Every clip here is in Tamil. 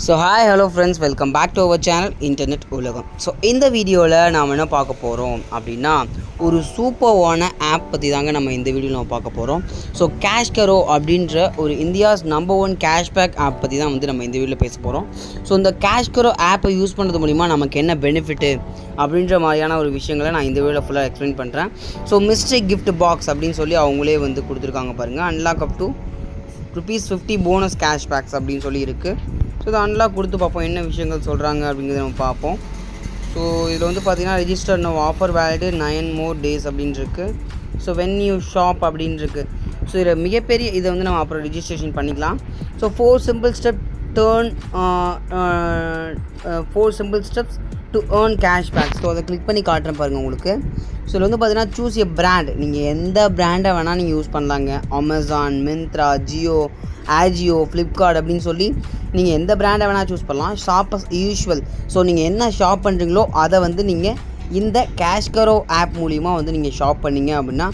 So hi hello friends, welcome back to our channel internet உலகம். ஸோ இந்த வீடியோவில் நாம் என்ன பார்க்க போகிறோம் அப்படின்னா, ஒரு சூப்பர்வான ஆப் பற்றி தாங்க நம்ம இந்த வீடியோவில் நம்ம பார்க்க போகிறோம். ஸோ கேஷ்கரோ அப்படின்ற ஒரு இந்தியாஸ் நம்பர் 1 கேஷ்பேக் ஆப் பற்றி தான் நம்ம இந்த வீடியோவில் பேச போகிறோம். ஸோ இந்த கேஷ்கரோ ஆப்பை யூஸ் பண்ணுறது மூலிமா நமக்கு என்ன பெனிஃபிட்டு அப்படின்ற மாதிரியான ஒரு விஷயங்களை நான் இந்த வீடியோவில் ஃபுல்லாக எக்ஸ்பிளைன் பண்ணுறேன். ஸோ மிஸ்டேக் கிஃப்ட் பாக்ஸ் அப்படின்னு சொல்லி அவங்களே கொடுத்துருக்காங்க பாருங்கள். Unlock up to ₹50 bonus cashbacks அப்படின்னு சொல்லி இருக்குது. ஸோ இதை அன்லாக் கொடுத்து பார்ப்போம் என்ன விஷயங்கள் சொல்கிறாங்க அப்படிங்கிறத நம்ம பார்ப்போம். ஸோ இதில் பார்த்தீங்கன்னா register no offer valid 9 more days அப்படின்னு இருக்குது. ஸோ வென் யூ ஷாப் அப்படின்னு இருக்குது. ஸோ இதில் மிகப்பெரிய இதை நம்ம அப்புறம் ரெஜிஸ்ட்ரேஷன் பண்ணிக்கலாம். So 4 simple steps to earn cashback. So அதை கிளிக் பண்ணி காட்டுறேன் பாருங்கள் உங்களுக்கு. ஸோ இதில் பார்த்தீங்கன்னா சூஸ் எ பிராண்ட். நீங்கள் எந்த பிராண்டை வேணால் நீங்கள் யூஸ் பண்ணலாங்க. அமேசான், மிந்த்ரா, ஜியோ, ஆஜியோ, ஃப்ளிப்கார்ட் அப்படின்னு சொல்லி நீங்கள் எந்த பிராண்டை வேணால் சூஸ் பண்ணலாம். Shop as usual. ஸோ நீங்கள் என்ன ஷாப் பண்ணுறீங்களோ அதை நீங்கள் இந்த கேஷ்கரோ ஆப் மூலிமா நீங்கள் ஷாப் பண்ணிங்க அப்படின்னா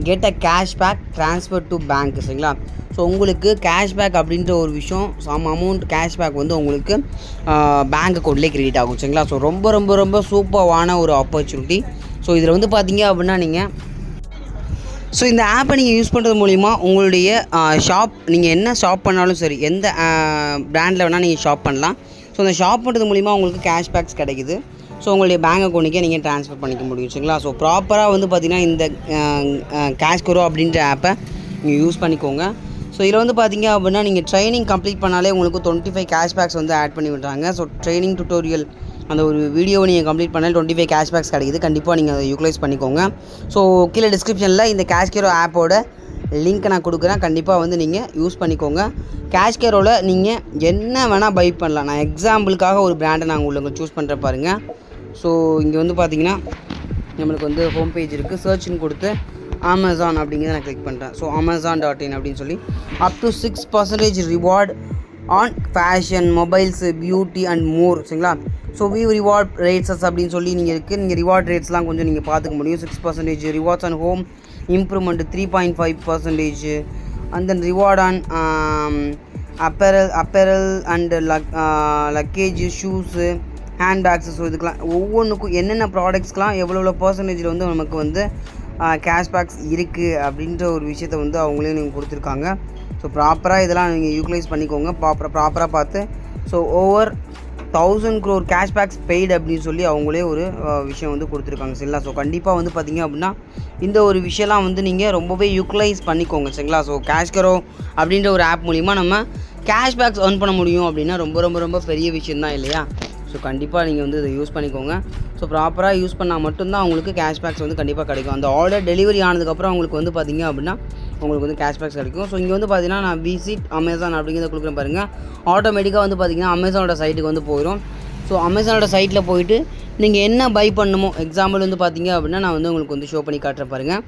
get a cashback transfer to bank. சரிங்களா? ஸோ உங்களுக்கு கேஷ்பேக் அப்படின்ற ஒரு விஷயம், சம் அமௌண்ட் கேஷ்பேக் உங்களுக்கு பேங்க் அக்கௌண்ட்லேயே கிரெடிட் ஆகும். சரிங்களா? ஸோ ரொம்ப ரொம்ப ரொம்ப சூப்பரான ஒரு ஆப்பர்ச்சுனிட்டி. ஸோ இதில் பார்த்தீங்க அப்படின்னா ஸோ இந்த ஆப்பை நீங்கள் யூஸ் பண்ணுறது மூலிமா உங்களுடைய ஷாப், நீங்கள் என்ன ஷாப் பண்ணாலும் சரி, எந்த பிராண்டில் வேணால் நீங்கள் ஷாப் பண்ணலாம். ஸோ அந்த ஷாப் பண்ணுறது மூலிமா உங்களுக்கு கேஷ்பேக்ஸ் கிடைக்குது. ஸோ உங்களுடைய பேங்க் அக்கௌண்ட்டுக்கே நீங்கள் ட்ரான்ஸ்ஃபர் பண்ணிக்க முடியும். சரிங்களா? ஸோ ப்ராப்பராக பார்த்தீங்கன்னா இந்த கேஷ்கரோ அப்படின்ற ஆப்பை நீங்கள் யூஸ் பண்ணிக்கோங்க. ஸோ இதில் பார்த்தீங்க அப்படின்னா நீங்கள் ட்ரைனிங் கம்ப்ளீட் பண்ணாலே உங்களுக்கு 25 கேஷ்பேக்ஸ் ஆட் பண்ணி விட்றாங்க. ஸோ ட்ரைனிங் டுட்டோரியல் அந்த ஒரு வீடியோவை நீங்கள் கம்ப்ளீட் பண்ணால் 25 கேஷ்பேக்ஸ் கிடைக்குது. கண்டிப்பாக நீங்கள் அதை யூட்டிலைஸ் பண்ணிக்கோங்க. ஸோ கீழே டிஸ்கிரிப்ஷனில் இந்த கேஷ்கரோ ஆப்போட லிங்க்கை நான் கொடுக்குறேன். கண்டிப்பாக நீங்கள் யூஸ் பண்ணிக்கோங்க. கேஷ்கரோவில் நீங்கள் என்ன வேணால் பை பண்ணலாம். நான் எக்ஸாம்பிளுக்காக ஒரு பிராண்டை நான் உங்களுக்கு சூஸ் பண்ணுற பாருங்கள். ஸோ இங்கே பார்த்தீங்கன்னா நம்மளுக்கு ஹோம் பேஜ் இருக்குது. சர்ச்னு கொடுத்து அமேசான் அப்படிங்கிறத நான் கிளிக் பண்ணுறேன். ஸோ amazon.in அப்படின்னு சொல்லி up to 6% reward on fashion, mobiles, beauty and more. சரிங்களா? ஸோ வியூ ரிவார்ட் ரேட்ஸஸ் அப்படின்னு சொல்லி நீங்கள் ரிவார்ட் ரேட்ஸ்லாம் கொஞ்சம் நீங்கள் பார்த்துக்க முடியும். 6% rewards and home improvement 3.5%. And then reward on apparel and luggage, shoes, handbags. So இதுக்கெலாம் ஒவ்வொன்றுக்கும் என்னென்ன ப்ராடக்ட்ஸ்க்கெலாம் எவ்வளோ பர்சன்டேஜில் நமக்கு கேஷ்பேக்ஸ் இருக்குது அப்படின்ற ஒரு விஷயத்தை அவங்களே நீங்கள் கொடுத்துருக்காங்க. ஸோ ப்ராப்பராக இதெல்லாம் நீங்கள் யூட்டிலைஸ் பண்ணிக்கோங்க. ப்ராப்பராக பார்த்து. So over 1000 crore cashbacks paid அப்படின்னு சொல்லி அவங்களே ஒரு விஷயம் கொடுத்துருக்காங்க. சரிங்களா? ஸோ கண்டிப்பாக பார்த்தீங்க அப்படின்னா இந்த ஒரு விஷயம்லாம் நீங்கள் ரொம்பவே யூட்டிலைஸ் பண்ணிக்கோங்க. சரிங்களா? ஸோ கேஷ்கரோ அப்படின்ற ஒரு ஆப் மூலிமா நம்ம கேஷ்பேக்ஸ் earn பண்ண முடியும் அப்படின்னா ரொம்ப ரொம்ப ரொம்ப பெரிய விஷயந்தான் இல்லையா? ஸோ கண்டிப்பாக நீங்கள் இதை யூஸ் பண்ணிக்கோங்க. ஸோ ப்ராப்பராக யூஸ் பண்ணால் மட்டும்தான் உங்களுக்கு கேஷ்பேக்ஸ் கண்டிப்பாக கிடைக்கும். அந்த ஆர்டர் டெலிவரி ஆனதுக்கப்புறம் உங்களுக்கு பார்த்தீங்க அப்படின்னா உங்களுக்கு கேஷ்பேக்ஸ் கிடைக்கும். ஸோ இங்கே பார்த்தீங்கன்னா நான் விசிட் அமேசான் அப்படிங்கிறத கொடுக்குறேன் பாருங்கள். ஆட்டோமேட்டிக்காக பார்த்தீங்கன்னா அமேசானோட சைட்டுக்கு போயிடும். ஸோ அமேசானோட சைட்டில் போயிட்டு நீங்கள் என்ன பை பண்ணணுமோ, எக்ஸாம்பிள் பார்த்தீங்க அப்படின்னா நான் உங்களுக்கு ஷோ பண்ணி காட்டுறேன் பாருங்கள்.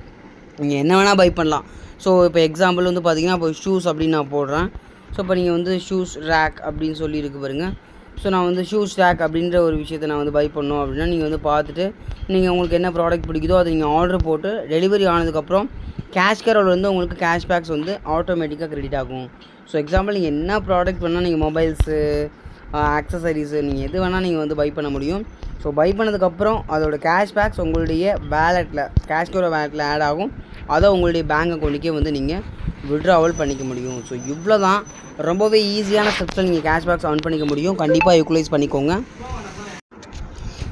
நீங்கள் என்ன வேணால் பை பண்ணலாம். ஸோ இப்போ எக்ஸாம்பிள் பார்த்தீங்கன்னா இப்போ ஷூஸ் அப்படின்னு நான் போடுறேன். ஸோ இப்போ நீங்கள் ஷூஸ் ரேக் அப்படின்னு சொல்லி இருக்கு பாருங்கள். ஸோ நான் ஷூஸ் ரேக் அப்படின்ற ஒரு விஷயத்தை நான் பை பண்ணோம் அப்படின்னா நீங்கள் பார்த்துட்டு நீங்கள் உங்களுக்கு என்ன ப்ராடக்ட் பிடிக்குதோ அதை நீங்கள் ஆர்டர் போட்டு டெலிவரி ஆனதுக்கப்புறம் கேஷ்கரோவில் உங்களுக்கு கேஷ்பேக்ஸ் ஆட்டோமேட்டிக்காக கிரெடிட் ஆகும். ஸோ எக்ஸாம்பிள் நீங்கள் என்ன ப்ராடக்ட் வேணால் நீங்கள் மொபைல்ஸு, ஆக்சசரிஸு, நீங்கள் எது வேணால் நீங்கள் பை பண்ண முடியும். ஸோ பை பண்ணதுக்கப்புறம் அதோட கேஷ்பேக்ஸ் உங்களுடைய வேலெட்டில், கேஷ்கரோ வேலெட்டில் ஆட் ஆகும். அதை உங்களுடைய பேங்க் அக்கௌண்ட்டுக்கே நீங்கள் விட்ராவல் பண்ணிக்க முடியும். ஸோ இவ்வளோ தான், ரொம்பவே ஈஸியான ஸ்டெப்ஸில் நீங்கள் கேஷ்பேக்ஸ் earn பண்ணிக்க முடியும். கண்டிப்பாக யூட்டிலைஸ் பண்ணிக்கோங்க.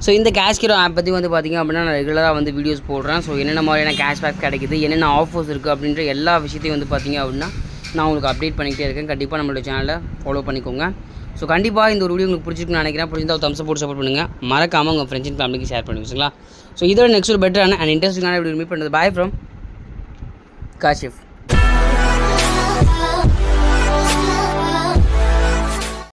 ஸோ இந்த கேஷ்கரோ ஆப் பற்றி பார்த்திங்க அப்படின்னா நான் ரெகுலராக வீடியோஸ் போடுறேன். ஸோ என்னென்ன மாதிரியான கேஷ்பேக் கிடைக்குது, என்னென்ன ஆஃபர்ஸ் இருக்குது அப்படின்ற எல்லா விஷயத்தையும் பார்த்திங்க அப்படின்னா நான் உங்களுக்கு அப்டேட் பண்ணிக்கிட்டே இருக்கேன். கண்டிப்பாக நம்மளோட சேனலை ஃபாலோ பண்ணிக்கோங்க. ஸோ கண்டிப்பாக இந்த ஒரு வீடியோ உங்களுக்கு பிடிச்சிருக்குன்னு நினைக்கிறேன். பிடிச்சிருந்தா ஒரு தம்ஸ் போட்டு சப்போர்ட் பண்ணுங்கள். மறக்காமல் உங்கள் ஃப்ரெண்ட்ஸ் அண்ட் ஃபேமிலிக்கு ஷேர் பண்ணுவீங்களா? ஸோ இதோட நெக்ஸ்ட் ஒரு பெட்டரான அண்ட் இன்ட்ரெஸ்டிங்கான வீடியோ மீட் பண்ணுறது. Bye from Kashif.